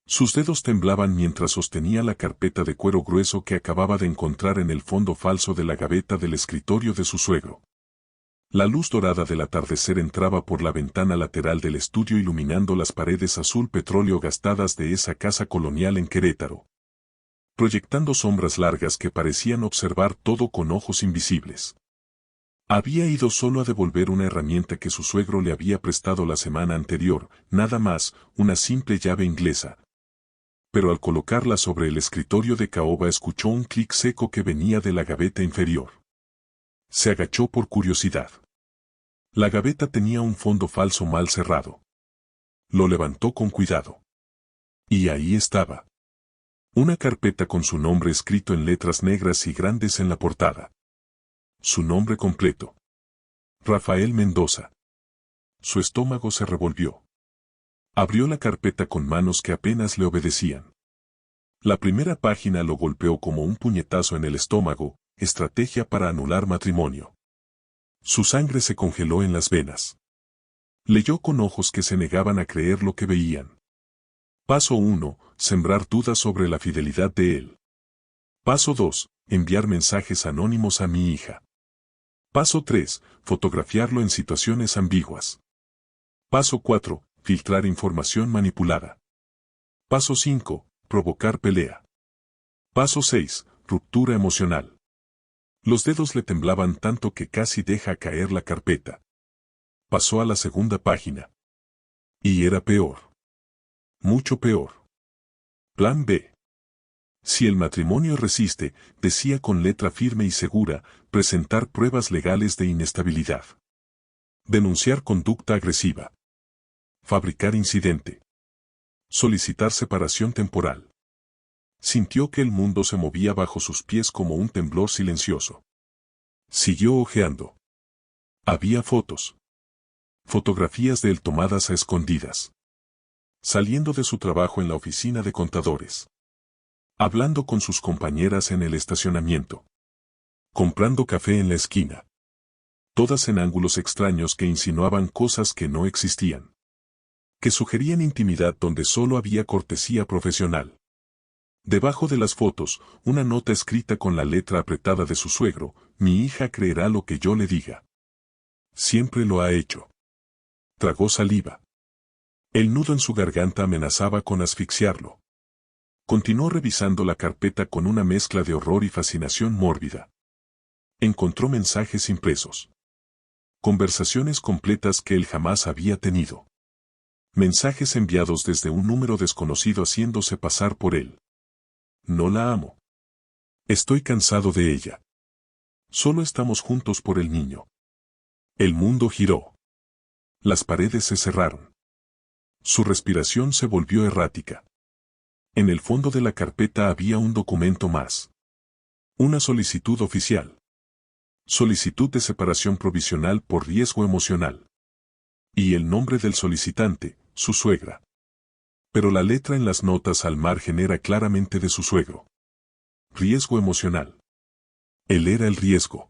Sus dedos temblaban mientras sostenía la carpeta de cuero grueso que acababa de encontrar en el fondo falso de la gaveta del escritorio de su suegro. La luz dorada del atardecer entraba por la ventana lateral del estudio iluminando las paredes azul petróleo gastadas de esa casa colonial en Querétaro, proyectando sombras largas que parecían observar todo con ojos invisibles. Había ido solo a devolver una herramienta que su suegro le había prestado la semana anterior, nada más, una simple llave inglesa. Pero al colocarla sobre el escritorio de caoba escuchó un clic seco que venía de la gaveta inferior. Se agachó por curiosidad. La gaveta tenía un fondo falso mal cerrado. Lo levantó con cuidado. Y ahí estaba. Una carpeta con su nombre escrito en letras negras y grandes en la portada. Su nombre completo. Rafael Mendoza. Su estómago se revolvió. Abrió la carpeta con manos que apenas le obedecían. La primera página lo golpeó como un puñetazo en el estómago, estrategia para anular matrimonio. Su sangre se congeló en las venas. Leyó con ojos que se negaban a creer lo que veían. Paso 1. Sembrar dudas sobre la fidelidad de él. Paso 2. Enviar mensajes anónimos a mi hija. Paso 3. Fotografiarlo en situaciones ambiguas. Paso 4. Filtrar información manipulada. Paso 5. Provocar pelea. Paso 6. Ruptura emocional. Los dedos le temblaban tanto que casi deja caer la carpeta. Pasó a la segunda página. Y era peor. Mucho peor. Plan B. Si el matrimonio resiste, decía con letra firme y segura, presentar pruebas legales de inestabilidad. Denunciar conducta agresiva. Fabricar incidente. Solicitar separación temporal. Sintió que el mundo se movía bajo sus pies como un temblor silencioso. Siguió hojeando. Había fotos. Fotografías de él tomadas a escondidas. Saliendo de su trabajo en la oficina de contadores. Hablando con sus compañeras en el estacionamiento. Comprando café en la esquina. Todas en ángulos extraños que insinuaban cosas que no existían. Que sugerían intimidad donde solo había cortesía profesional. Debajo de las fotos, una nota escrita con la letra apretada de su suegro: mi hija creerá lo que yo le diga. Siempre lo ha hecho. Tragó saliva. El nudo en su garganta amenazaba con asfixiarlo. Continuó revisando la carpeta con una mezcla de horror y fascinación mórbida. Encontró mensajes impresos. Conversaciones completas que él jamás había tenido. Mensajes enviados desde un número desconocido haciéndose pasar por él. No la amo. Estoy cansado de ella. Solo estamos juntos por el niño. El mundo giró. Las paredes se cerraron. Su respiración se volvió errática. En el fondo de la carpeta había un documento más. Una solicitud oficial. Solicitud de separación provisional por riesgo emocional. Y el nombre del solicitante, su suegra. Pero la letra en las notas al margen era claramente de su suegro. Riesgo emocional. Él era el riesgo.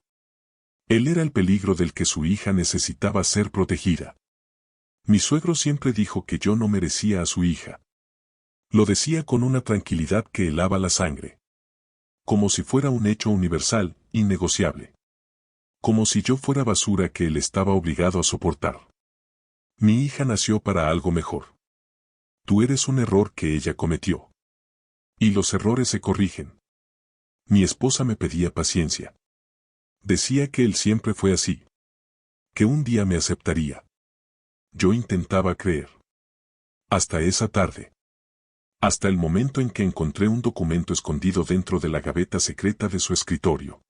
Él era el peligro del que su hija necesitaba ser protegida. Mi suegro siempre dijo que yo no merecía a su hija. Lo decía con una tranquilidad que helaba la sangre. Como si fuera un hecho universal, innegociable. Como si yo fuera basura que él estaba obligado a soportar. Mi hija nació para algo mejor. Tú eres un error que ella cometió. Y los errores se corrigen. Mi esposa me pedía paciencia. Decía que él siempre fue así. Que un día me aceptaría. Yo intentaba creer. Hasta esa tarde. Hasta el momento en que encontré un documento escondido dentro de la gaveta secreta de su escritorio.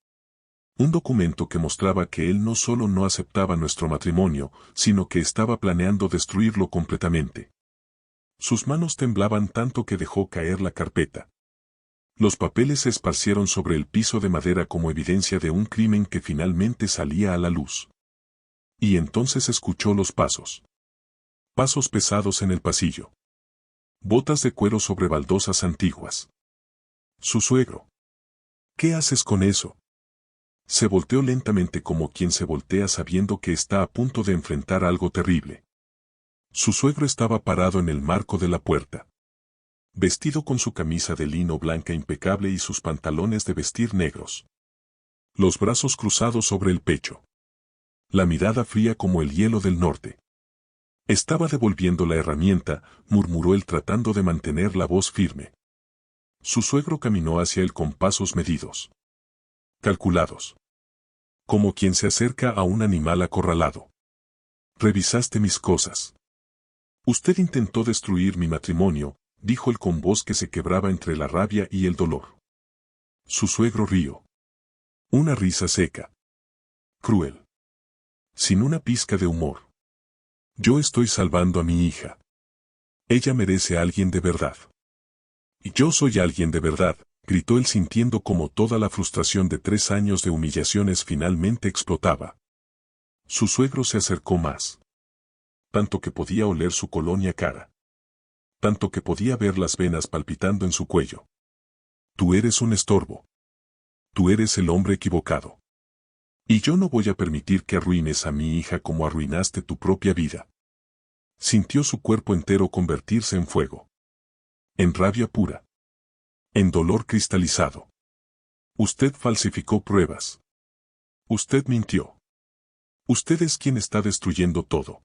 Un documento que mostraba que él no solo no aceptaba nuestro matrimonio, sino que estaba planeando destruirlo completamente. Sus manos temblaban tanto que dejó caer la carpeta. Los papeles se esparcieron sobre el piso de madera como evidencia de un crimen que finalmente salía a la luz. Y entonces escuchó los pasos. Pasos pesados en el pasillo. Botas de cuero sobre baldosas antiguas. Su suegro. ¿Qué haces con eso? Se volteó lentamente como quien se voltea sabiendo que está a punto de enfrentar algo terrible. Su suegro estaba parado en el marco de la puerta. vestido con su camisa de lino blanca impecable y sus pantalones de vestir negros. Los brazos cruzados sobre el pecho. La mirada fría como el hielo del norte. Estaba devolviendo la herramienta, murmuró él tratando de mantener la voz firme. Su suegro caminó hacia él con pasos medidos. Calculados. Como quien se acerca a un animal acorralado. Revisaste mis cosas. Usted intentó destruir mi matrimonio, dijo él con voz que se quebraba entre la rabia y el dolor. Su suegro rió. Una risa seca. Cruel. Sin una pizca de humor. Yo estoy salvando a mi hija. Ella merece a alguien de verdad. Y yo soy alguien de verdad, gritó él sintiendo como toda la frustración de 3 años de humillaciones finalmente explotaba. Su suegro se acercó más. Tanto que podía oler su colonia cara. Tanto que podía ver las venas palpitando en su cuello. Tú eres un estorbo. Tú eres el hombre equivocado. Y yo no voy a permitir que arruines a mi hija como arruinaste tu propia vida. Sintió su cuerpo entero convertirse en fuego. En rabia pura. En dolor cristalizado. Usted falsificó pruebas. Usted mintió. Usted es quien está destruyendo todo.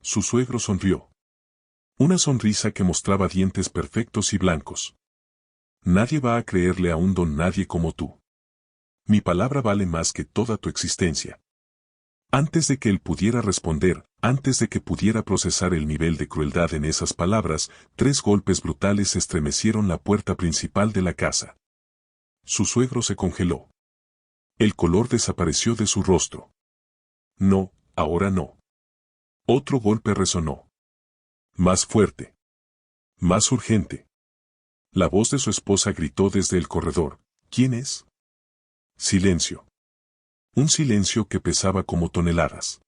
Su suegro sonrió. Una sonrisa que mostraba dientes perfectos y blancos. Nadie va a creerle a un don nadie como tú. Mi palabra vale más que toda tu existencia. Antes de que él pudiera responder, antes de que pudiera procesar el nivel de crueldad en esas palabras, 3 golpes brutales estremecieron la puerta principal de la casa. Su suegro se congeló. El color desapareció de su rostro. No, ahora no. Otro golpe resonó. Más fuerte. Más urgente. La voz de su esposa gritó desde el corredor. ¿Quién es? Silencio. Un silencio que pesaba como toneladas.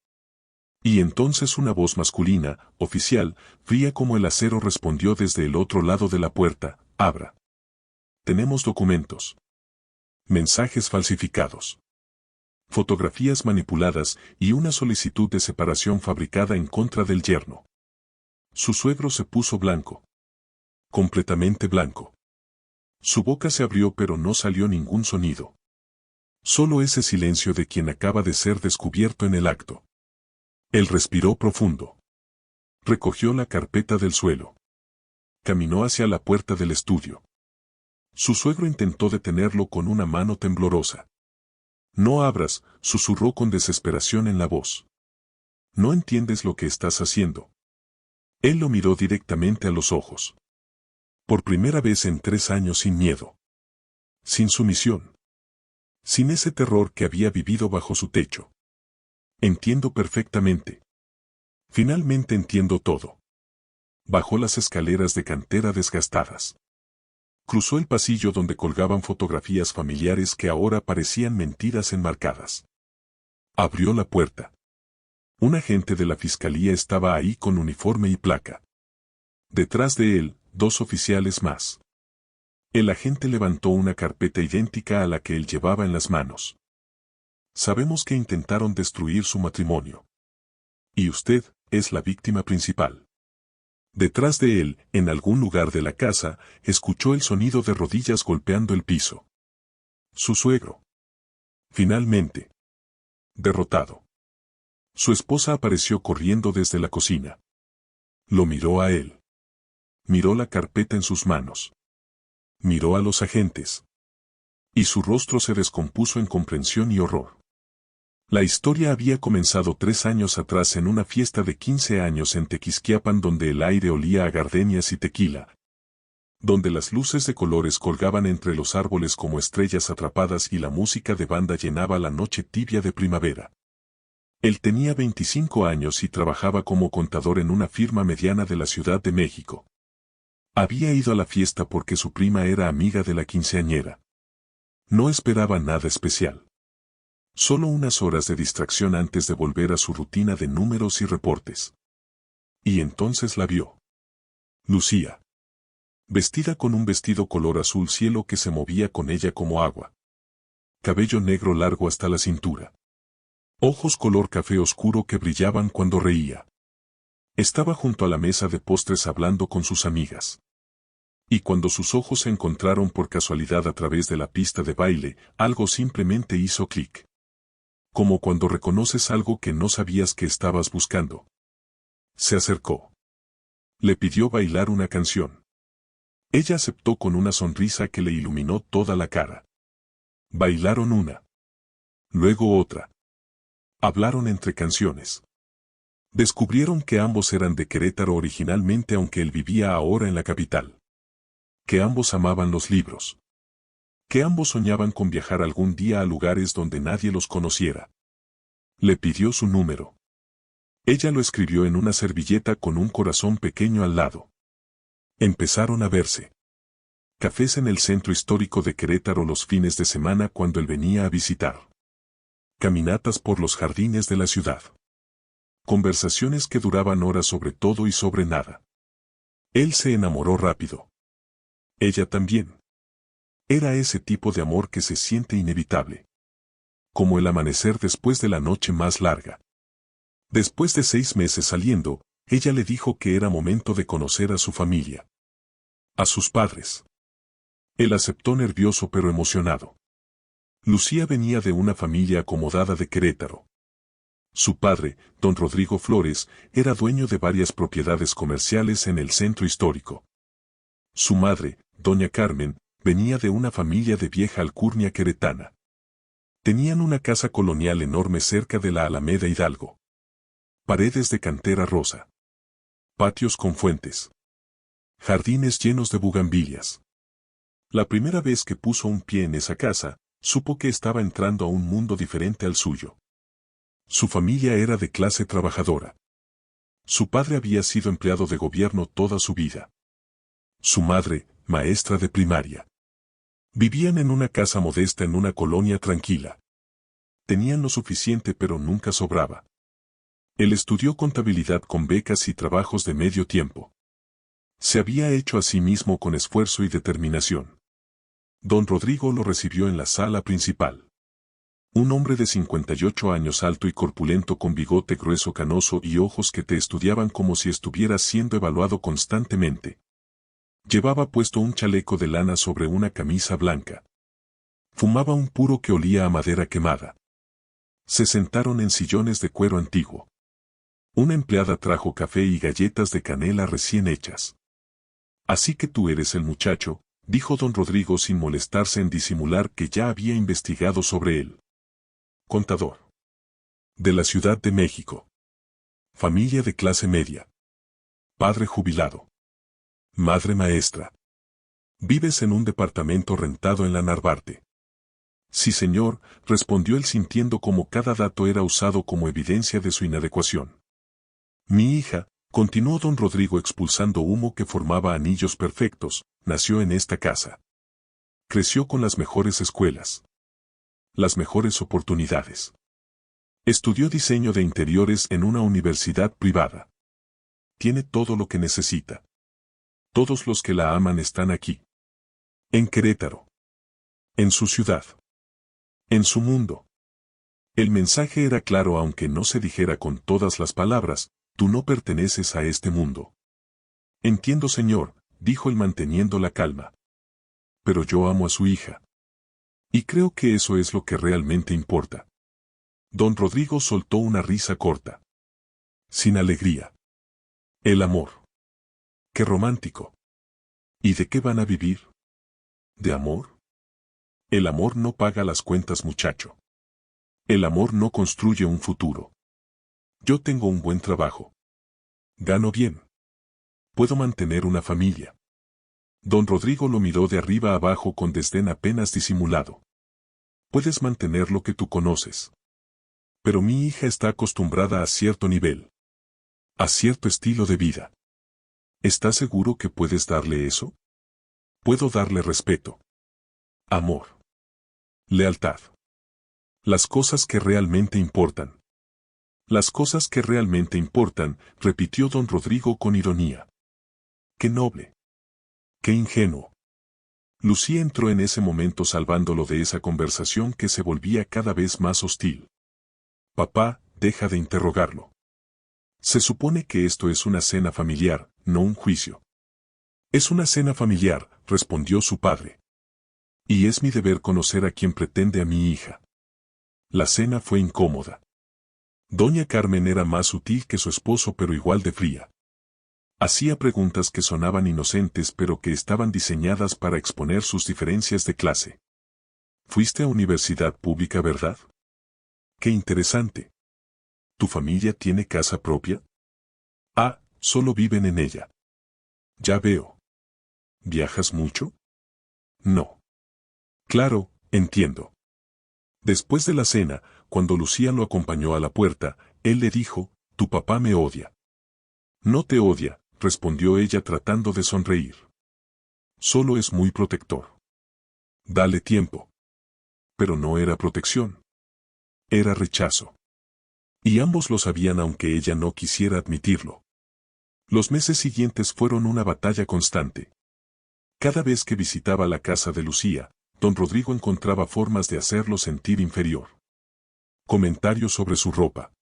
Y entonces una voz masculina, oficial, fría como el acero respondió desde el otro lado de la puerta, abra. Tenemos documentos. Mensajes falsificados. Fotografías manipuladas y una solicitud de separación fabricada en contra del yerno. Su suegro se puso blanco. Completamente blanco. Su boca se abrió pero no salió ningún sonido. Solo ese silencio de quien acaba de ser descubierto en el acto. Él respiró profundo. Recogió la carpeta del suelo. Caminó hacia la puerta del estudio. Su suegro intentó detenerlo con una mano temblorosa. No abras, susurró con desesperación en la voz. No entiendes lo que estás haciendo. Él lo miró directamente a los ojos. Por primera vez en 3 años sin miedo. Sin sumisión. Sin ese terror que había vivido bajo su techo. Entiendo perfectamente. Finalmente entiendo todo. Bajó las escaleras de cantera desgastadas. Cruzó el pasillo donde colgaban fotografías familiares que ahora parecían mentiras enmarcadas. Abrió la puerta. Un agente de la fiscalía estaba ahí con uniforme y placa. Detrás de él, 2 oficiales más. El agente levantó una carpeta idéntica a la que él llevaba en las manos. Sabemos que intentaron destruir su matrimonio. Y usted es la víctima principal. Detrás de él, en algún lugar de la casa, escuchó el sonido de rodillas golpeando el piso. Su suegro. Finalmente. Derrotado. Su esposa apareció corriendo desde la cocina. Lo miró a él. Miró la carpeta en sus manos. Miró a los agentes. Y su rostro se descompuso en comprensión y horror. La historia había comenzado 3 años atrás en una fiesta de 15 años en Tequisquiapan donde el aire olía a gardenias y tequila. Donde las luces de colores colgaban entre los árboles como estrellas atrapadas y la música de banda llenaba la noche tibia de primavera. Él tenía 25 años y trabajaba como contador en una firma mediana de la Ciudad de México. Había ido a la fiesta porque su prima era amiga de la quinceañera. No esperaba nada especial. Solo unas horas de distracción antes de volver a su rutina de números y reportes. Y entonces la vio. Lucía. Vestida con un vestido color azul cielo que se movía con ella como agua. Cabello negro largo hasta la cintura. Ojos color café oscuro que brillaban cuando reía. Estaba junto a la mesa de postres hablando con sus amigas. Y cuando sus ojos se encontraron por casualidad a través de la pista de baile, algo simplemente hizo clic. Como cuando reconoces algo que no sabías que estabas buscando. Se acercó. Le pidió bailar una canción. Ella aceptó con una sonrisa que le iluminó toda la cara. Bailaron una. Luego otra. Hablaron entre canciones. Descubrieron que ambos eran de Querétaro originalmente, aunque él vivía ahora en la capital. Que ambos amaban los libros. Que ambos soñaban con viajar algún día a lugares donde nadie los conociera. Le pidió su número. Ella lo escribió en una servilleta con un corazón pequeño al lado. Empezaron a verse. Cafés en el centro histórico de Querétaro los fines de semana cuando él venía a visitar. Caminatas por los jardines de la ciudad. Conversaciones que duraban horas sobre todo y sobre nada. Él se enamoró rápido. Ella también. Era ese tipo de amor que se siente inevitable. Como el amanecer después de la noche más larga. Después de 6 meses saliendo, ella le dijo que era momento de conocer a su familia. A sus padres. Él aceptó nervioso pero emocionado. Lucía venía de una familia acomodada de Querétaro. Su padre, don Rodrigo Flores, era dueño de varias propiedades comerciales en el centro histórico. Su madre, doña Carmen, venía de una familia de vieja alcurnia queretana. Tenían una casa colonial enorme cerca de la Alameda Hidalgo. Paredes de cantera rosa. Patios con fuentes. Jardines llenos de bugambilias. La primera vez que puso un pie en esa casa, supo que estaba entrando a un mundo diferente al suyo. Su familia era de clase trabajadora. Su padre había sido empleado de gobierno toda su vida. Su madre, maestra de primaria. Vivían en una casa modesta en una colonia tranquila. Tenían lo suficiente pero nunca sobraba. Él estudió contabilidad con becas y trabajos de medio tiempo. Se había hecho a sí mismo con esfuerzo y determinación. Don Rodrigo lo recibió en la sala principal. Un hombre de 58 años alto y corpulento con bigote grueso canoso y ojos que te estudiaban como si estuviera siendo evaluado constantemente. Llevaba puesto un chaleco de lana sobre una camisa blanca. Fumaba un puro que olía a madera quemada. Se sentaron en sillones de cuero antiguo. Una empleada trajo café y galletas de canela recién hechas. Así que tú eres el muchacho, dijo don Rodrigo sin molestarse en disimular que ya había investigado sobre él. Contador. De la Ciudad de México. Familia de clase media. Padre jubilado. Madre maestra. Vives en un departamento rentado en la Narvarte. Sí, señor, respondió él sintiendo como cada dato era usado como evidencia de su inadecuación. Mi hija, continuó don Rodrigo expulsando humo que formaba anillos perfectos, nació en esta casa. Creció con las mejores escuelas. Las mejores oportunidades. Estudió diseño de interiores en una universidad privada. Tiene todo lo que necesita. Todos los que la aman están aquí. En Querétaro. En su ciudad. En su mundo. El mensaje era claro aunque no se dijera con todas las palabras, tú no perteneces a este mundo. Entiendo, señor, dijo él manteniendo la calma. Pero yo amo a su hija. Y creo que eso es lo que realmente importa. Don Rodrigo soltó una risa corta. Sin alegría. El amor. ¡Qué romántico! ¿Y de qué van a vivir? ¿De amor? El amor no paga las cuentas, muchacho. El amor no construye un futuro. Yo tengo un buen trabajo. Gano bien. Puedo mantener una familia. Don Rodrigo lo miró de arriba a abajo con desdén apenas disimulado. Puedes mantener lo que tú conoces. Pero mi hija está acostumbrada a cierto nivel. A cierto estilo de vida. ¿Estás seguro que puedes darle eso? Puedo darle respeto. Amor. Lealtad. Las cosas que realmente importan. Las cosas que realmente importan, repitió don Rodrigo con ironía. ¡Qué noble! ¡Qué ingenuo! Lucía entró en ese momento salvándolo de esa conversación que se volvía cada vez más hostil. Papá, deja de interrogarlo. Se supone que esto es una cena familiar, no un juicio. Es una cena familiar, respondió su padre. Y es mi deber conocer a quien pretende a mi hija. La cena fue incómoda. Doña Carmen era más sutil que su esposo pero igual de fría. Hacía preguntas que sonaban inocentes pero que estaban diseñadas para exponer sus diferencias de clase. Fuiste a universidad pública, ¿verdad? Qué interesante. ¿Tu familia tiene casa propia? Ah, solo viven en ella. Ya veo. ¿Viajas mucho? No. Claro, entiendo. Después de la cena, cuando Lucía lo acompañó a la puerta, él le dijo, «Tu papá me odia». «No te odia», respondió ella tratando de sonreír. «Solo es muy protector. Dale tiempo». Pero no era protección. Era rechazo. Y ambos lo sabían aunque ella no quisiera admitirlo. Los meses siguientes fueron una batalla constante. Cada vez que visitaba la casa de Lucía, don Rodrigo encontraba formas de hacerlo sentir inferior. Comentarios sobre su ropa.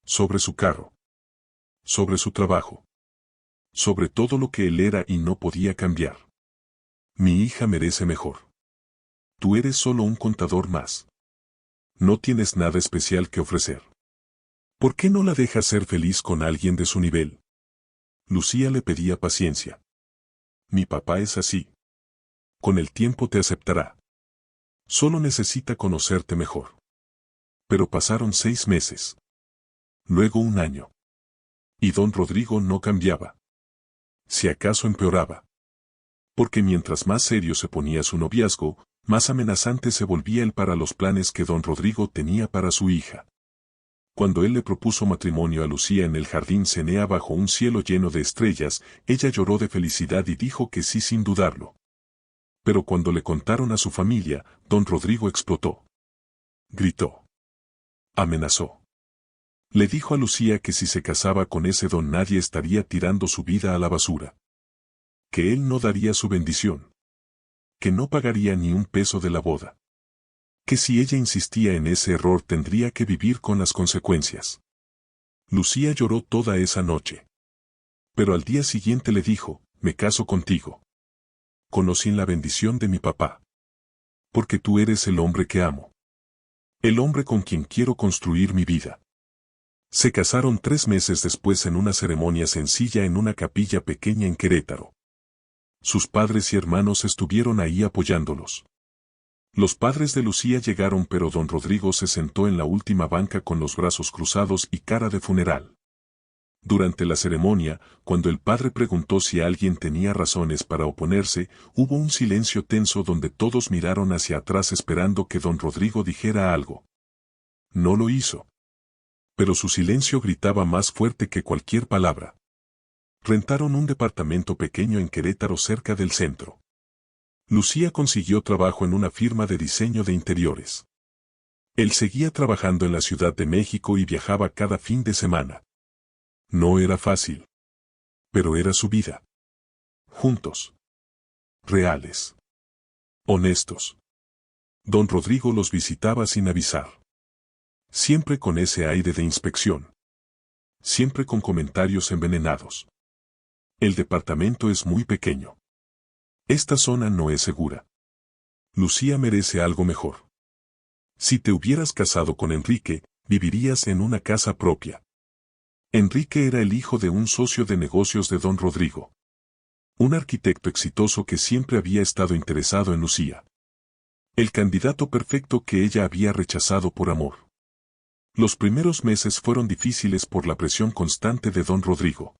Sobre su carro. Sobre su trabajo. Sobre todo lo que él era y no podía cambiar. Mi hija merece mejor. Tú eres solo un contador más. No tienes nada especial que ofrecer. ¿Por qué no la dejas ser feliz con alguien de su nivel? Lucía le pedía paciencia. Mi papá es así. Con el tiempo te aceptará. Solo necesita conocerte mejor. Pero pasaron 6 meses. Luego 1 año. Y don Rodrigo no cambiaba. Si acaso empeoraba. Porque mientras más serio se ponía su noviazgo, más amenazante se volvía él para los planes que don Rodrigo tenía para su hija. Cuando él le propuso matrimonio a Lucía en el jardín Cenea bajo un cielo lleno de estrellas, ella lloró de felicidad y dijo que sí sin dudarlo. Pero cuando le contaron a su familia, don Rodrigo explotó. Gritó. Amenazó. Le dijo a Lucía que si se casaba con ese don nadie estaría tirando su vida a la basura. Que él no daría su bendición. Que no pagaría ni un peso de la boda. Que si ella insistía en ese error tendría que vivir con las consecuencias. Lucía lloró toda esa noche. Pero al día siguiente le dijo, me caso contigo. Conocí la bendición de mi papá. Porque tú eres el hombre que amo. El hombre con quien quiero construir mi vida. Se casaron 3 meses después en una ceremonia sencilla en una capilla pequeña en Querétaro. Sus padres y hermanos estuvieron ahí apoyándolos. Los padres de Lucía llegaron pero don Rodrigo se sentó en la última banca con los brazos cruzados y cara de funeral. Durante la ceremonia, cuando el padre preguntó si alguien tenía razones para oponerse, hubo un silencio tenso donde todos miraron hacia atrás esperando que don Rodrigo dijera algo. No lo hizo. Pero su silencio gritaba más fuerte que cualquier palabra. Rentaron un departamento pequeño en Querétaro cerca del centro. Lucía consiguió trabajo en una firma de diseño de interiores. Él seguía trabajando en la Ciudad de México y viajaba cada fin de semana. No era fácil. Pero era su vida. Juntos. Reales. Honestos. Don Rodrigo los visitaba sin avisar. Siempre con ese aire de inspección. Siempre con comentarios envenenados. El departamento es muy pequeño. Esta zona no es segura. Lucía merece algo mejor. Si te hubieras casado con Enrique, vivirías en una casa propia. Enrique era el hijo de un socio de negocios de don Rodrigo. Un arquitecto exitoso que siempre había estado interesado en Lucía. El candidato perfecto que ella había rechazado por amor. Los primeros meses fueron difíciles por la presión constante de don Rodrigo.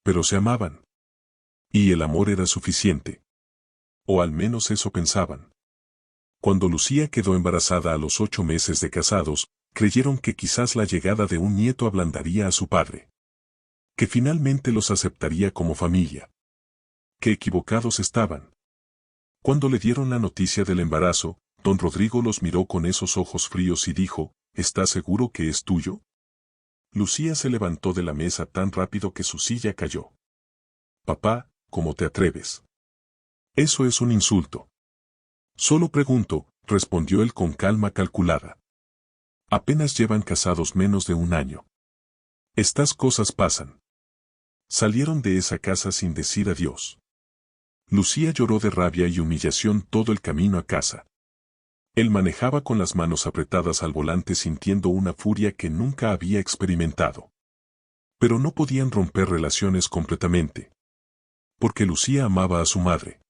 Pero se amaban. Y el amor era suficiente. O al menos eso pensaban. Cuando Lucía quedó embarazada a los 8 meses de casados, creyeron que quizás la llegada de un nieto ablandaría a su padre. Que finalmente los aceptaría como familia. Qué equivocados estaban. Cuando le dieron la noticia del embarazo, don Rodrigo los miró con esos ojos fríos y dijo, ¿estás seguro que es tuyo? Lucía se levantó de la mesa tan rápido que su silla cayó. Papá, ¿cómo te atreves? Eso es un insulto. Solo pregunto, respondió él con calma calculada. Apenas llevan casados menos de 1 año. Estas cosas pasan. Salieron de esa casa sin decir adiós. Lucía lloró de rabia y humillación todo el camino a casa. Él manejaba con las manos apretadas al volante sintiendo una furia que nunca había experimentado. Pero no podían romper relaciones completamente. Porque Lucía amaba a su madre.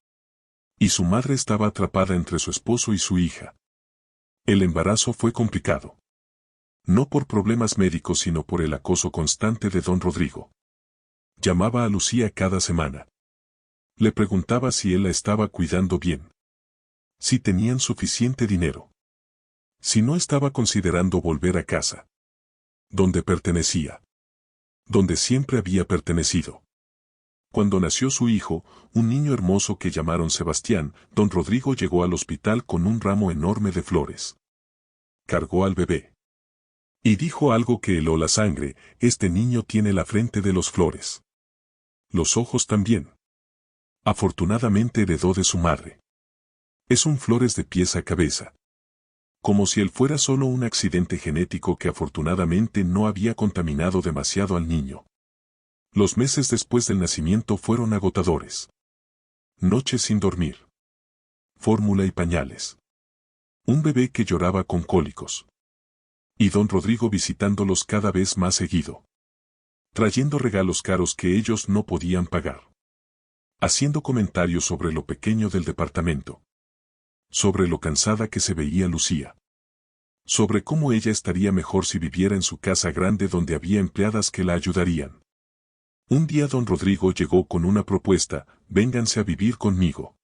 Y su madre estaba atrapada entre su esposo y su hija. El embarazo fue complicado. No por problemas médicos sino por el acoso constante de don Rodrigo. Llamaba a Lucía cada semana. Le preguntaba si él la estaba cuidando bien. Si tenían suficiente dinero. Si no estaba considerando volver a casa. Donde pertenecía. Donde siempre había pertenecido. Cuando nació su hijo, un niño hermoso que llamaron Sebastián, don Rodrigo llegó al hospital con un ramo enorme de flores. Cargó al bebé. Y dijo algo que heló la sangre: este niño tiene la frente de los flores. Los ojos también. Afortunadamente heredó de su madre. Es un flores de pies a cabeza. Como si él fuera solo un accidente genético que afortunadamente no había contaminado demasiado al niño. Los meses después del nacimiento fueron agotadores. Noches sin dormir. Fórmula y pañales. Un bebé que lloraba con cólicos. Y don Rodrigo visitándolos cada vez más seguido. Trayendo regalos caros que ellos no podían pagar. Haciendo comentarios sobre lo pequeño del departamento. Sobre lo cansada que se veía Lucía. Sobre cómo ella estaría mejor si viviera en su casa grande donde había empleadas que la ayudarían. Un día don Rodrigo llegó con una propuesta: vénganse a vivir conmigo.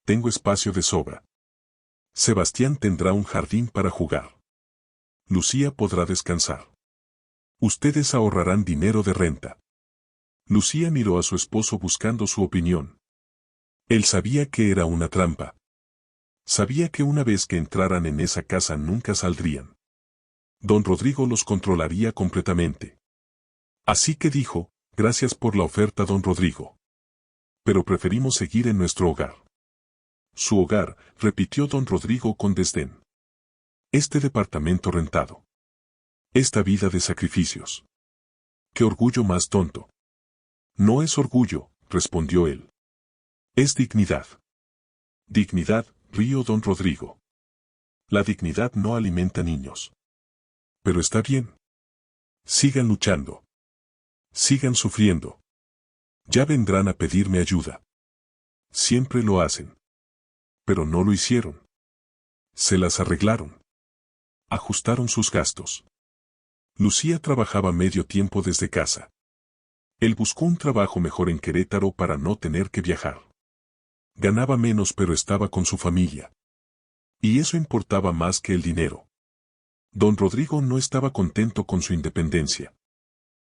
Tengo espacio de sobra. Sebastián tendrá un jardín para jugar. Lucía podrá descansar. Ustedes ahorrarán dinero de renta. Lucía miró a su esposo buscando su opinión. Él sabía que era una trampa. Sabía que una vez que entraran en esa casa nunca saldrían. Don Rodrigo los controlaría completamente. Así que dijo: gracias por la oferta, don Rodrigo. Pero preferimos seguir en nuestro hogar. Su hogar, repitió don Rodrigo con desdén. Este departamento rentado. Esta vida de sacrificios. ¡Qué orgullo más tonto! No es orgullo, respondió él. Es dignidad. Dignidad, rió don Rodrigo. La dignidad no alimenta niños. Pero está bien. Sigan luchando. Sigan sufriendo. Ya vendrán a pedirme ayuda. Siempre lo hacen. Pero no lo hicieron. Se las arreglaron. Ajustaron sus gastos. Lucía trabajaba medio tiempo desde casa. Él buscó un trabajo mejor en Querétaro para no tener que viajar. Ganaba menos pero estaba con su familia. Y eso importaba más que el dinero. Don Rodrigo no estaba contento con su independencia.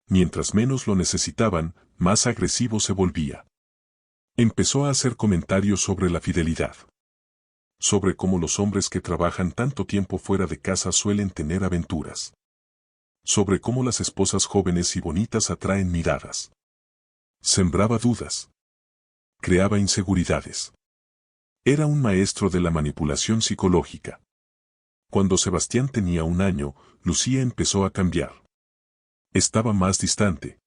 Mientras menos lo necesitaban, más agresivo se volvía. Empezó a hacer comentarios sobre la fidelidad. Sobre cómo los hombres que trabajan tanto tiempo fuera de casa suelen tener aventuras. Sobre cómo las esposas jóvenes y bonitas atraen miradas. Sembraba dudas. Creaba inseguridades. Era un maestro de la manipulación psicológica. Cuando Sebastián tenía 1 año, Lucía empezó a cambiar. Estaba más distante.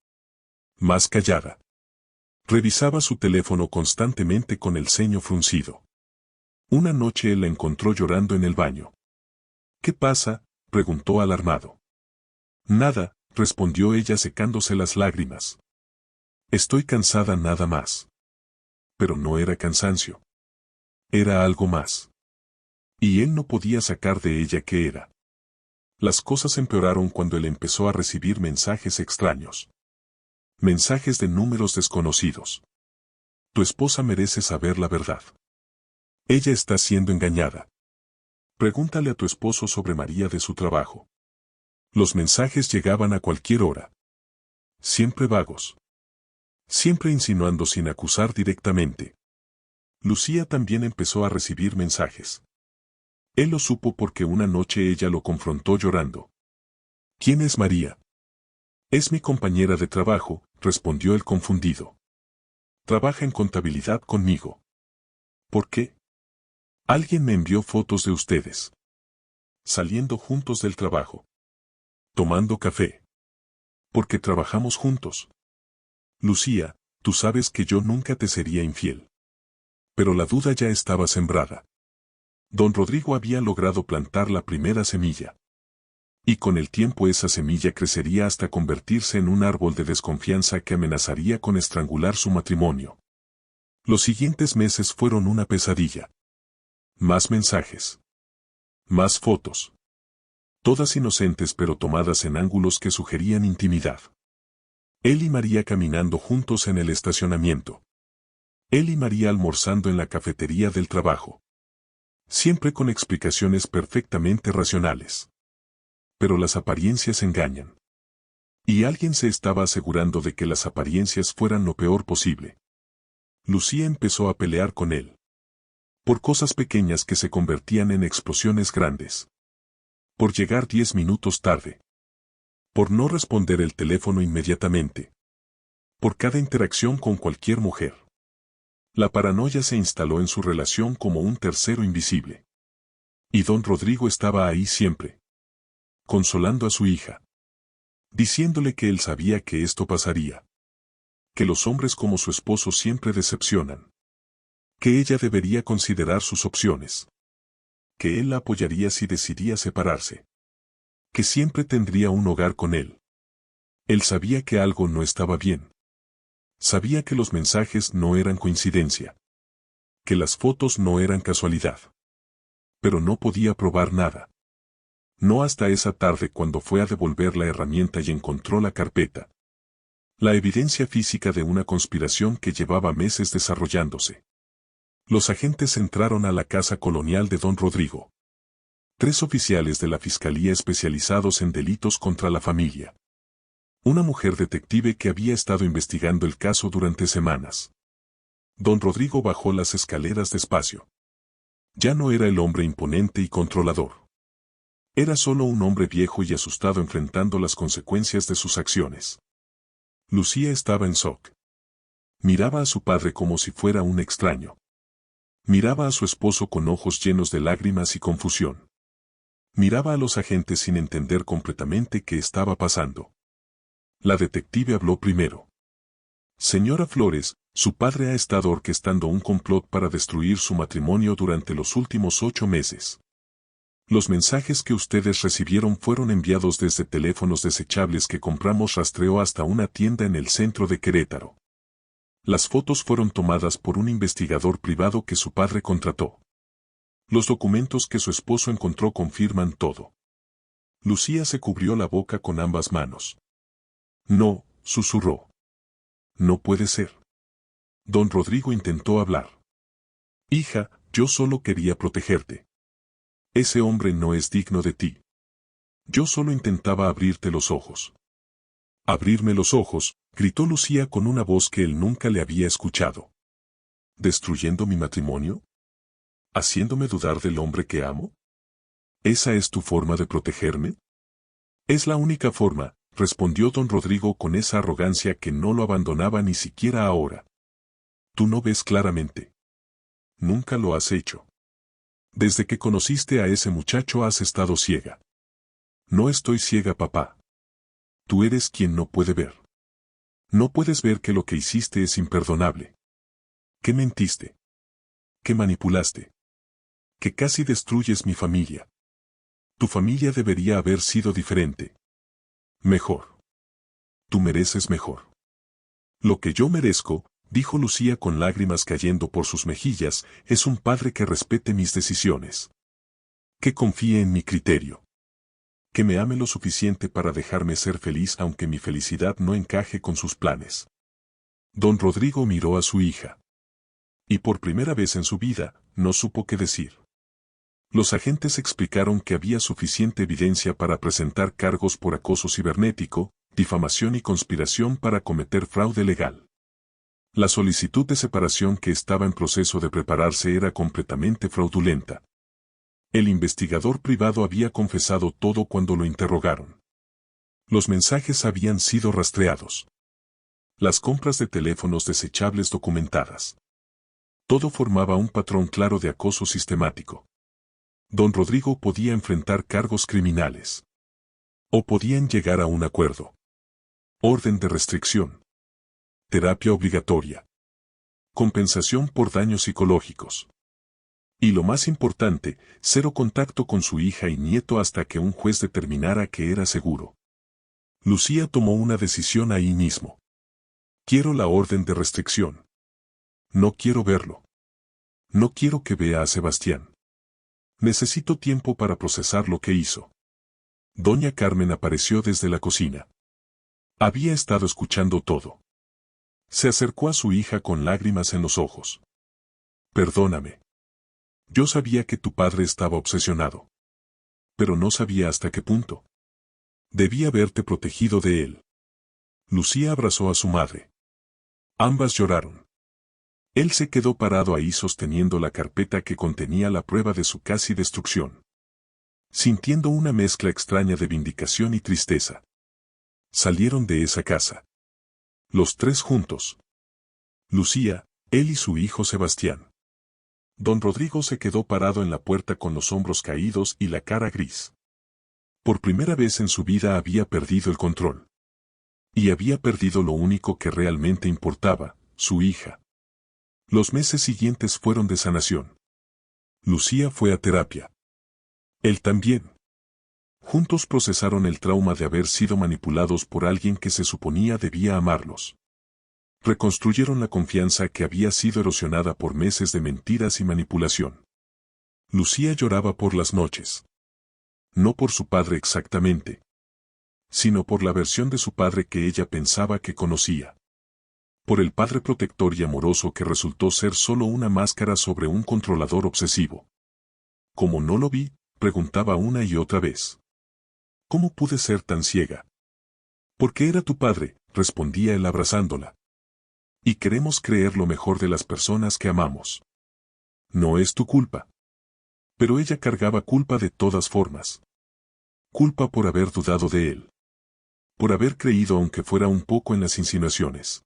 Más callada. Revisaba su teléfono constantemente con el ceño fruncido. Una noche él la encontró llorando en el baño. ¿Qué pasa?, preguntó alarmado. Nada, respondió ella secándose las lágrimas. Estoy cansada nada más. Pero no era cansancio. Era algo más. Y él no podía sacar de ella qué era. Las cosas empeoraron cuando él empezó a recibir mensajes extraños. Mensajes de números desconocidos. Tu esposa merece saber la verdad. Ella está siendo engañada. Pregúntale a tu esposo sobre María de su trabajo. Los mensajes llegaban a cualquier hora. Siempre vagos. Siempre insinuando sin acusar directamente. Lucía también empezó a recibir mensajes. Él lo supo porque una noche ella lo confrontó llorando. ¿Quién es María? Es mi compañera de trabajo, respondió el confundido. Trabaja en contabilidad conmigo. ¿Por qué? Alguien me envió fotos de ustedes. Saliendo juntos del trabajo. Tomando café. Porque trabajamos juntos. Lucía, tú sabes que yo nunca te sería infiel. Pero la duda ya estaba sembrada. Don Rodrigo había logrado plantar la primera semilla. Y con el tiempo esa semilla crecería hasta convertirse en un árbol de desconfianza que amenazaría con estrangular su matrimonio. Los siguientes meses fueron una pesadilla. Más mensajes. Más fotos. Todas inocentes pero tomadas en ángulos que sugerían intimidad. Él y María caminando juntos en el estacionamiento. Él y María almorzando en la cafetería del trabajo. Siempre con explicaciones perfectamente racionales. Pero las apariencias engañan. Y alguien se estaba asegurando de que las apariencias fueran lo peor posible. Lucía empezó a pelear con él. Por cosas pequeñas que se convertían en explosiones grandes. Por llegar 10 minutos tarde. Por no responder el teléfono inmediatamente. Por cada interacción con cualquier mujer. La paranoia se instaló en su relación como un tercero invisible. Y don Rodrigo estaba ahí siempre. Consolando a su hija. Diciéndole que él sabía que esto pasaría. Que los hombres como su esposo siempre decepcionan. Que ella debería considerar sus opciones. Que él la apoyaría si decidía separarse. Que siempre tendría un hogar con él. Él sabía que algo no estaba bien. Sabía que los mensajes no eran coincidencia. Que las fotos no eran casualidad. Pero no podía probar nada. No hasta esa tarde cuando fue a devolver la herramienta y encontró la carpeta. La evidencia física de una conspiración que llevaba meses desarrollándose. Los agentes entraron a la casa colonial de don Rodrigo. 3 oficiales de la fiscalía especializados en delitos contra la familia. Una mujer detective que había estado investigando el caso durante semanas. Don Rodrigo bajó las escaleras despacio. Ya no era el hombre imponente y controlador. Era solo un hombre viejo y asustado enfrentando las consecuencias de sus acciones. Lucía estaba en shock. Miraba a su padre como si fuera un extraño. Miraba a su esposo con ojos llenos de lágrimas y confusión. Miraba a los agentes sin entender completamente qué estaba pasando. La detective habló primero. Señora Flores, su padre ha estado orquestando un complot para destruir su matrimonio durante los últimos 8 meses. Los mensajes que ustedes recibieron fueron enviados desde teléfonos desechables que compramos rastreo hasta una tienda en el centro de Querétaro. Las fotos fueron tomadas por un investigador privado que su padre contrató. Los documentos que su esposo encontró confirman todo. Lucía se cubrió la boca con ambas manos. No, susurró. No puede ser. Don Rodrigo intentó hablar. Hija, yo solo quería protegerte. Ese hombre no es digno de ti. Yo solo intentaba abrirte los ojos. Abrirme los ojos, gritó Lucía con una voz que él nunca le había escuchado. ¿Destruyendo mi matrimonio? ¿Haciéndome dudar del hombre que amo? ¿Esa es tu forma de protegerme? Es la única forma, respondió don Rodrigo con esa arrogancia que no lo abandonaba ni siquiera ahora. Tú no ves claramente. Nunca lo has hecho. Desde que conociste a ese muchacho has estado ciega. No estoy ciega, papá. Tú eres quien no puede ver. No puedes ver que lo que hiciste es imperdonable. Que mentiste. Que manipulaste. Que casi destruyes mi familia. Tu familia debería haber sido diferente. Mejor. Tú mereces mejor. Lo que yo merezco, dijo Lucía con lágrimas cayendo por sus mejillas, es un padre que respete mis decisiones. Que confíe en mi criterio. Que me ame lo suficiente para dejarme ser feliz aunque mi felicidad no encaje con sus planes. Don Rodrigo miró a su hija. Y por primera vez en su vida, no supo qué decir. Los agentes explicaron que había suficiente evidencia para presentar cargos por acoso cibernético, difamación y conspiración para cometer fraude legal. La solicitud de separación que estaba en proceso de prepararse era completamente fraudulenta. El investigador privado había confesado todo cuando lo interrogaron. Los mensajes habían sido rastreados. Las compras de teléfonos desechables documentadas. Todo formaba un patrón claro de acoso sistemático. Don Rodrigo podía enfrentar cargos criminales. O podían llegar a un acuerdo. Orden de restricción. Terapia obligatoria. Compensación por daños psicológicos. Y lo más importante, cero contacto con su hija y nieto hasta que un juez determinara que era seguro. Lucía tomó una decisión ahí mismo. Quiero la orden de restricción. No quiero verlo. No quiero que vea a Sebastián. Necesito tiempo para procesar lo que hizo. Doña Carmen apareció desde la cocina. Había estado escuchando todo. Se acercó a su hija con lágrimas en los ojos. Perdóname. Yo sabía que tu padre estaba obsesionado. Pero no sabía hasta qué punto. Debía haberte protegido de él. Lucía abrazó a su madre. Ambas lloraron. Él se quedó parado ahí sosteniendo la carpeta que contenía la prueba de su casi destrucción. Sintiendo una mezcla extraña de vindicación y tristeza. Salieron de esa casa. Los tres juntos. Lucía, él y su hijo Sebastián. Don Rodrigo se quedó parado en la puerta con los hombros caídos y la cara gris. Por primera vez en su vida había perdido el control. Y había perdido lo único que realmente importaba, su hija. Los meses siguientes fueron de sanación. Lucía fue a terapia. Él también. Juntos procesaron el trauma de haber sido manipulados por alguien que se suponía debía amarlos. Reconstruyeron la confianza que había sido erosionada por meses de mentiras y manipulación. Lucía lloraba por las noches. No por su padre exactamente, sino por la versión de su padre que ella pensaba que conocía. Por el padre protector y amoroso que resultó ser solo una máscara sobre un controlador obsesivo. ¿Cómo no lo vi?, preguntaba una y otra vez. ¿Cómo pude ser tan ciega? Porque era tu padre, respondía él abrazándola. Y queremos creer lo mejor de las personas que amamos. No es tu culpa. Pero ella cargaba culpa de todas formas. Culpa por haber dudado de él. Por haber creído aunque fuera un poco en las insinuaciones.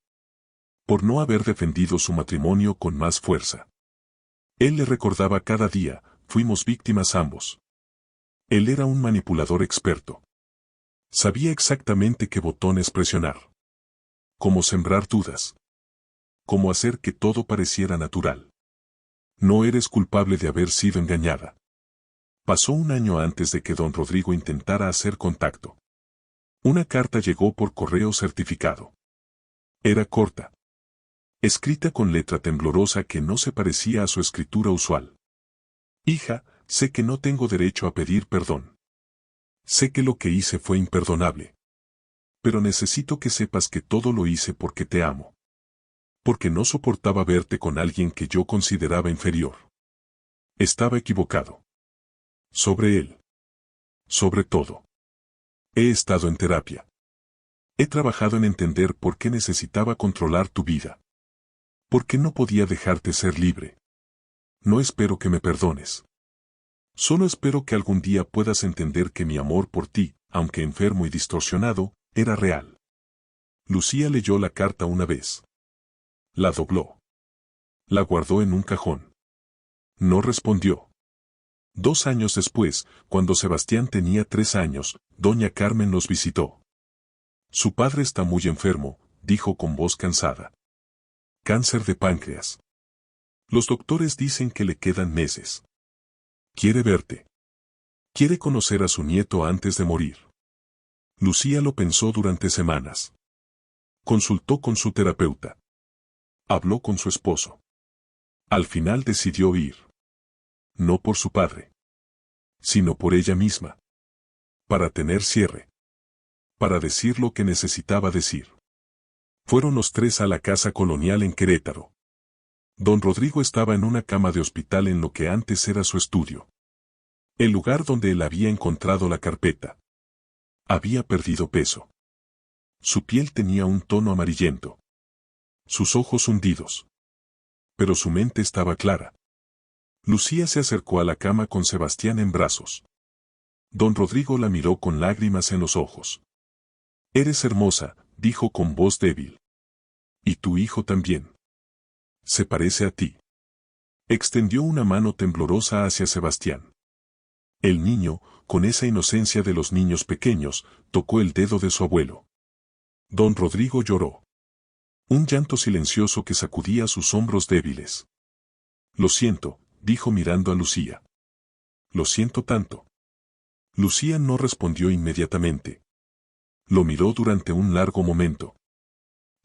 Por no haber defendido su matrimonio con más fuerza. Él le recordaba cada día, fuimos víctimas ambos. Él era un manipulador experto. Sabía exactamente qué botones presionar. Cómo sembrar dudas. Cómo hacer que todo pareciera natural. No eres culpable de haber sido engañada. Pasó un año antes de que don Rodrigo intentara hacer contacto. Una carta llegó por correo certificado. Era corta. Escrita con letra temblorosa que no se parecía a su escritura usual. Hija, sé que no tengo derecho a pedir perdón. Sé que lo que hice fue imperdonable. Pero necesito que sepas que todo lo hice porque te amo. Porque no soportaba verte con alguien que yo consideraba inferior. Estaba equivocado. Sobre él. Sobre todo. He estado en terapia. He trabajado en entender por qué necesitaba controlar tu vida. Por qué no podía dejarte ser libre. No espero que me perdones. Solo espero que algún día puedas entender que mi amor por ti, aunque enfermo y distorsionado, era real. Lucía leyó la carta una vez. La dobló. La guardó en un cajón. No respondió. 2 años después, cuando Sebastián tenía 3 años, doña Carmen los visitó. Su padre está muy enfermo, dijo con voz cansada. Cáncer de páncreas. Los doctores dicen que le quedan meses. Quiere verte. Quiere conocer a su nieto antes de morir. Lucía lo pensó durante semanas. Consultó con su terapeuta. Habló con su esposo. Al final decidió ir. No por su padre. Sino por ella misma. Para tener cierre. Para decir lo que necesitaba decir. Fueron los tres a la casa colonial en Querétaro. Don Rodrigo estaba en una cama de hospital en lo que antes era su estudio. El lugar donde él había encontrado la carpeta. Había perdido peso. Su piel tenía un tono amarillento. Sus ojos hundidos. Pero su mente estaba clara. Lucía se acercó a la cama con Sebastián en brazos. Don Rodrigo la miró con lágrimas en los ojos. Eres hermosa, dijo con voz débil. Y tu hijo también. Se parece a ti. Extendió una mano temblorosa hacia Sebastián. El niño, con esa inocencia de los niños pequeños, tocó el dedo de su abuelo. Don Rodrigo lloró. Un llanto silencioso que sacudía sus hombros débiles. Lo siento, dijo mirando a Lucía. Lo siento tanto. Lucía no respondió inmediatamente. Lo miró durante un largo momento.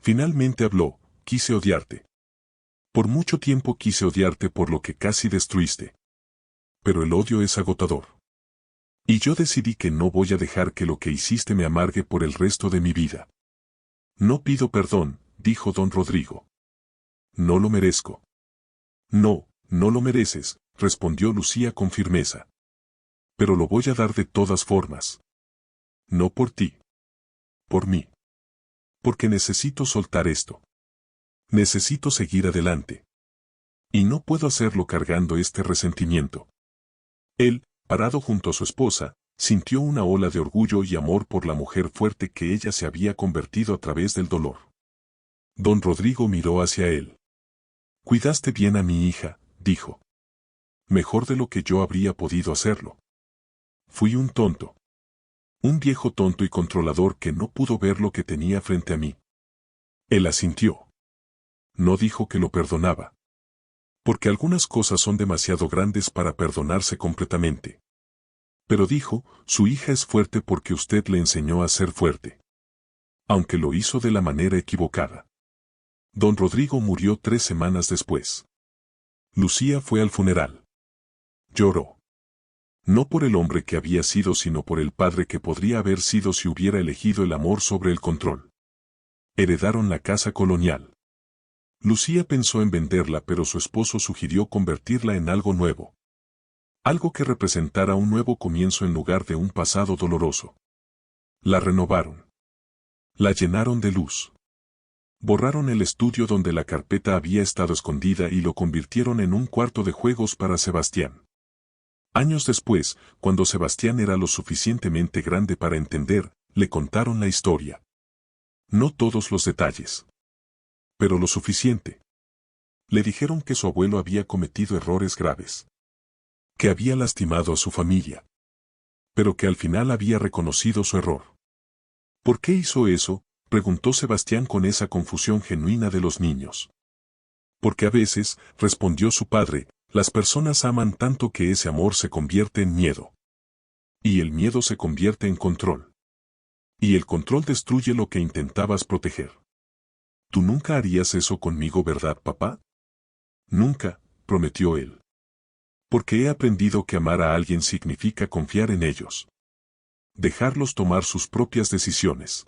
Finalmente habló, quise odiarte. Por mucho tiempo quise odiarte por lo que casi destruiste. Pero el odio es agotador. Y yo decidí que no voy a dejar que lo que hiciste me amargue por el resto de mi vida. No pido perdón, dijo don Rodrigo. No lo merezco. No, no lo mereces, respondió Lucía con firmeza. Pero lo voy a dar de todas formas. No por ti. Por mí. Porque necesito soltar esto. Necesito seguir adelante. Y no puedo hacerlo cargando este resentimiento. Él, parado junto a su esposa, sintió una ola de orgullo y amor por la mujer fuerte que ella se había convertido a través del dolor. Don Rodrigo miró hacia él. Cuidaste bien a mi hija, dijo. Mejor de lo que yo habría podido hacerlo. Fui un tonto. Un viejo tonto y controlador que no pudo ver lo que tenía frente a mí. Él asintió. No dijo que lo perdonaba. Porque algunas cosas son demasiado grandes para perdonarse completamente. Pero dijo, su hija es fuerte porque usted le enseñó a ser fuerte. Aunque lo hizo de la manera equivocada. Don Rodrigo murió 3 semanas después. Lucía fue al funeral. Lloró. No por el hombre que había sido, sino por el padre que podría haber sido si hubiera elegido el amor sobre el control. Heredaron la casa colonial. Lucía pensó en venderla, pero su esposo sugirió convertirla en algo nuevo. Algo que representara un nuevo comienzo en lugar de un pasado doloroso. La renovaron. La llenaron de luz. Borraron el estudio donde la carpeta había estado escondida y lo convirtieron en un cuarto de juegos para Sebastián. Años después, cuando Sebastián era lo suficientemente grande para entender, le contaron la historia. No todos los detalles. Pero lo suficiente. Le dijeron que su abuelo había cometido errores graves. Que había lastimado a su familia. Pero que al final había reconocido su error. ¿Por qué hizo eso?, preguntó Sebastián con esa confusión genuina de los niños. Porque a veces, respondió su padre, las personas aman tanto que ese amor se convierte en miedo. Y el miedo se convierte en control. Y el control destruye lo que intentabas proteger. Tú nunca harías eso conmigo, ¿verdad, papá? Nunca, prometió él. Porque he aprendido que amar a alguien significa confiar en ellos. Dejarlos tomar sus propias decisiones.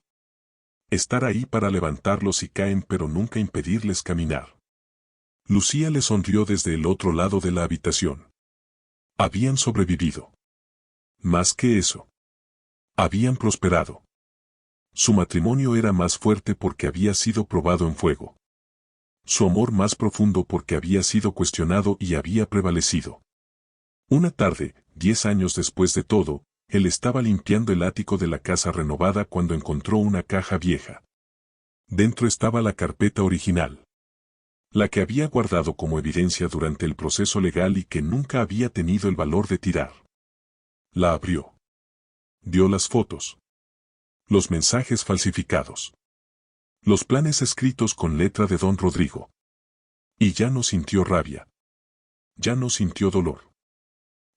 Estar ahí para levantarlos si caen, pero nunca impedirles caminar. Lucía le sonrió desde el otro lado de la habitación. Habían sobrevivido. Más que eso. Habían prosperado. Su matrimonio era más fuerte porque había sido probado en fuego. Su amor más profundo porque había sido cuestionado y había prevalecido. Una tarde, 10 años después de todo, él estaba limpiando el ático de la casa renovada cuando encontró una caja vieja. Dentro estaba la carpeta original. La que había guardado como evidencia durante el proceso legal y que nunca había tenido el valor de tirar. La abrió. Vio las fotos. Los mensajes falsificados. Los planes escritos con letra de don Rodrigo. Y ya no sintió rabia. Ya no sintió dolor.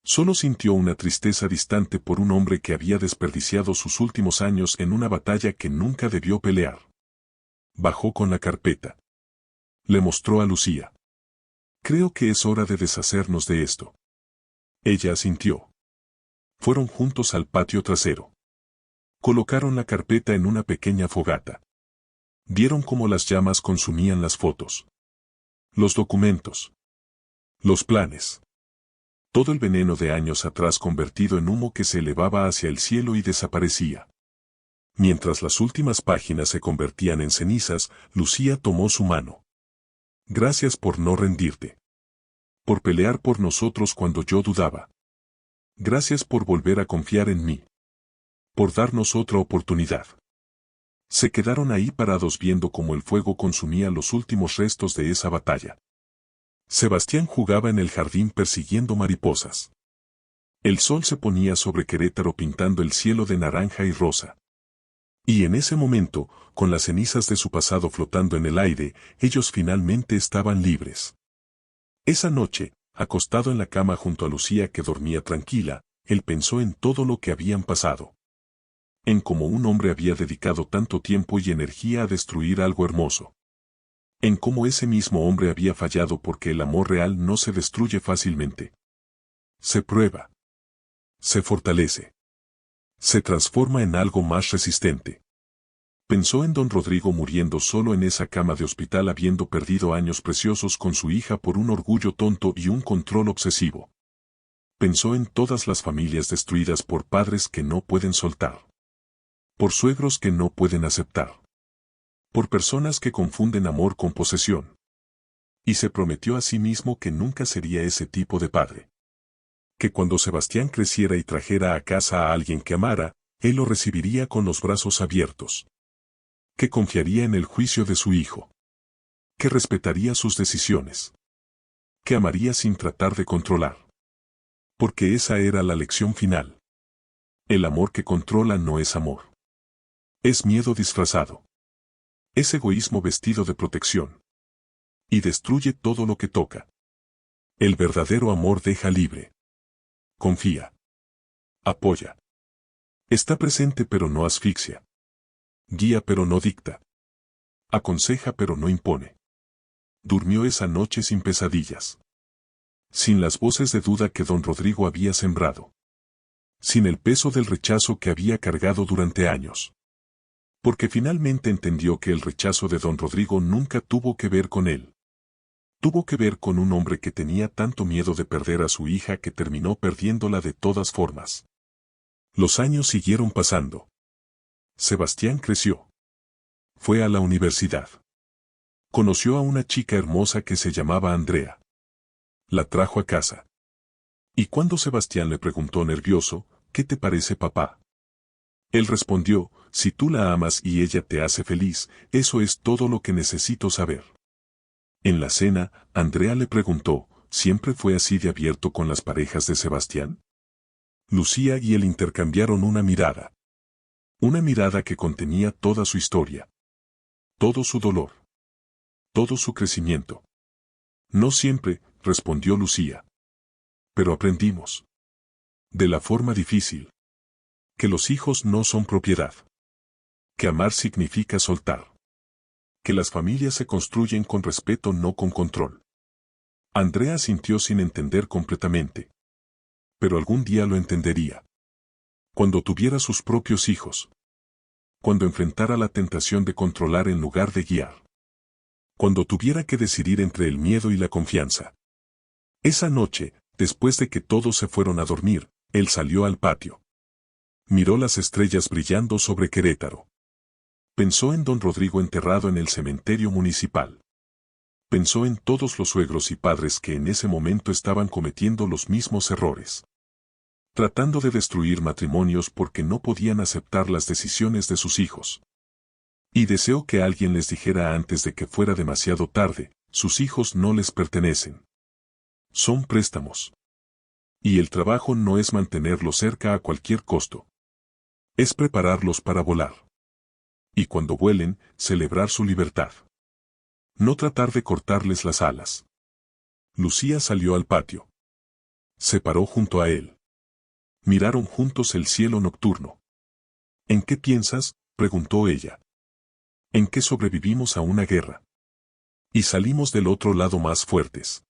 Solo sintió una tristeza distante por un hombre que había desperdiciado sus últimos años en una batalla que nunca debió pelear. Bajó con la carpeta. Le mostró a Lucía. Creo que es hora de deshacernos de esto. Ella asintió. Fueron juntos al patio trasero. Colocaron la carpeta en una pequeña fogata. Vieron cómo las llamas consumían las fotos. Los documentos. Los planes. Todo el veneno de años atrás convertido en humo que se elevaba hacia el cielo y desaparecía. Mientras las últimas páginas se convertían en cenizas, Lucía tomó su mano. Gracias por no rendirte. Por pelear por nosotros cuando yo dudaba. Gracias por volver a confiar en mí. Por darnos otra oportunidad. Se quedaron ahí parados viendo cómo el fuego consumía los últimos restos de esa batalla. Sebastián jugaba en el jardín persiguiendo mariposas. El sol se ponía sobre Querétaro pintando el cielo de naranja y rosa. Y en ese momento, con las cenizas de su pasado flotando en el aire, ellos finalmente estaban libres. Esa noche, acostado en la cama junto a Lucía que dormía tranquila, él pensó en todo lo que habían pasado. En cómo un hombre había dedicado tanto tiempo y energía a destruir algo hermoso. En cómo ese mismo hombre había fallado porque el amor real no se destruye fácilmente. Se prueba. Se fortalece. Se transforma en algo más resistente. Pensó en don Rodrigo muriendo solo en esa cama de hospital habiendo perdido años preciosos con su hija por un orgullo tonto y un control obsesivo. Pensó en todas las familias destruidas por padres que no pueden soltar. Por suegros que no pueden aceptar. Por personas que confunden amor con posesión. Y se prometió a sí mismo que nunca sería ese tipo de padre. Que cuando Sebastián creciera y trajera a casa a alguien que amara, él lo recibiría con los brazos abiertos. Que confiaría en el juicio de su hijo. Que respetaría sus decisiones. Que amaría sin tratar de controlar. Porque esa era la lección final. El amor que controla no es amor. Es miedo disfrazado. Es egoísmo vestido de protección. Y destruye todo lo que toca. El verdadero amor deja libre. Confía. Apoya. Está presente pero no asfixia. Guía pero no dicta. Aconseja pero no impone. Durmió esa noche sin pesadillas. Sin las voces de duda que don Rodrigo había sembrado. Sin el peso del rechazo que había cargado durante años. Porque finalmente entendió que el rechazo de don Rodrigo nunca tuvo que ver con él. Tuvo que ver con un hombre que tenía tanto miedo de perder a su hija que terminó perdiéndola de todas formas. Los años siguieron pasando. Sebastián creció. Fue a la universidad. Conoció a una chica hermosa que se llamaba Andrea. La trajo a casa. Y cuando Sebastián le preguntó nervioso, ¿qué te parece, papá? Él respondió, si tú la amas y ella te hace feliz, eso es todo lo que necesito saber. En la cena, Andrea le preguntó, ¿siempre fue así de abierto con las parejas de Sebastián? Lucía y él intercambiaron una mirada. Una mirada que contenía toda su historia. Todo su dolor. Todo su crecimiento. No siempre, respondió Lucía. Pero aprendimos. De la forma difícil. Que los hijos no son propiedad. Que amar significa soltar. Que las familias se construyen con respeto, no con control. Andrea sintió sin entender completamente. Pero algún día lo entendería. Cuando tuviera sus propios hijos. Cuando enfrentara la tentación de controlar en lugar de guiar. Cuando tuviera que decidir entre el miedo y la confianza. Esa noche, después de que todos se fueron a dormir, él salió al patio. Miró las estrellas brillando sobre Querétaro. Pensó en don Rodrigo enterrado en el cementerio municipal. Pensó en todos los suegros y padres que en ese momento estaban cometiendo los mismos errores. Tratando de destruir matrimonios porque no podían aceptar las decisiones de sus hijos. Y deseó que alguien les dijera antes de que fuera demasiado tarde, sus hijos no les pertenecen. Son préstamos. Y el trabajo no es mantenerlos cerca a cualquier costo. Es prepararlos para volar. Y cuando vuelen, celebrar su libertad. No tratar de cortarles las alas. Lucía salió al patio. Se paró junto a él. Miraron juntos el cielo nocturno. ¿En qué piensas?, preguntó ella. ¿En qué sobrevivimos a una guerra? Y salimos del otro lado más fuertes.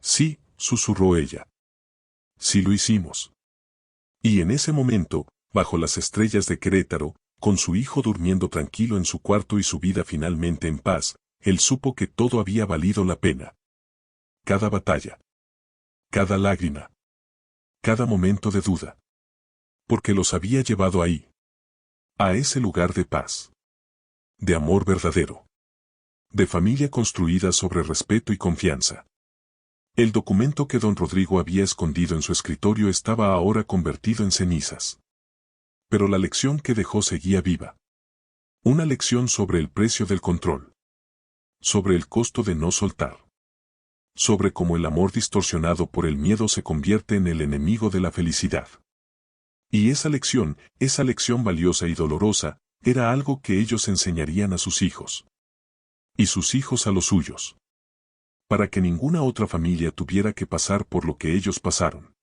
Sí, susurró ella. Sí lo hicimos. Y en ese momento, bajo las estrellas de Querétaro, con su hijo durmiendo tranquilo en su cuarto y su vida finalmente en paz, él supo que todo había valido la pena. Cada batalla. Cada lágrima. Cada momento de duda. Porque los había llevado ahí. A ese lugar de paz. De amor verdadero. De familia construida sobre respeto y confianza. El documento que don Rodrigo había escondido en su escritorio estaba ahora convertido en cenizas. Pero la lección que dejó seguía viva. Una lección sobre el precio del control. Sobre el costo de no soltar. Sobre cómo el amor distorsionado por el miedo se convierte en el enemigo de la felicidad. Y esa lección valiosa y dolorosa, Era algo que ellos enseñarían a sus hijos. Y sus hijos a los suyos. Para que ninguna otra familia tuviera que pasar por lo que ellos pasaron.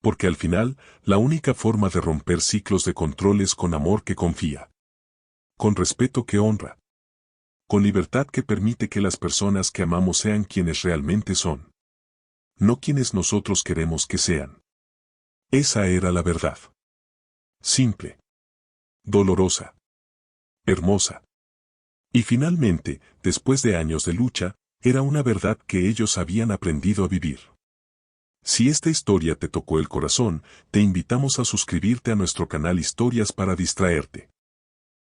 Porque al final, la única forma de romper ciclos de control es con amor que confía. Con respeto que honra. Con libertad que permite que las personas que amamos sean quienes realmente son. No quienes nosotros queremos que sean. Esa era la verdad. Simple. Dolorosa. Hermosa. Y finalmente, después de años de lucha, era una verdad que ellos habían aprendido a vivir. Si esta historia te tocó el corazón, te invitamos a suscribirte a nuestro canal Historias para Distraerte.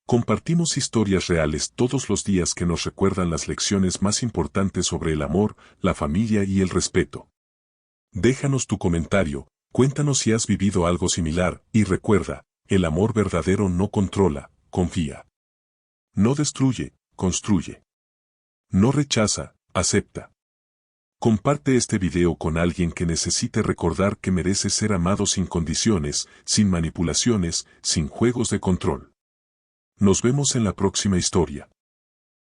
Compartimos historias reales todos los días que nos recuerdan las lecciones más importantes sobre el amor, la familia y el respeto. Déjanos tu comentario, cuéntanos si has vivido algo similar, y recuerda, el amor verdadero no controla, confía. No destruye, construye. No rechaza, acepta. Comparte este video con alguien que necesite recordar que merece ser amado sin condiciones, sin manipulaciones, sin juegos de control. Nos vemos en la próxima historia.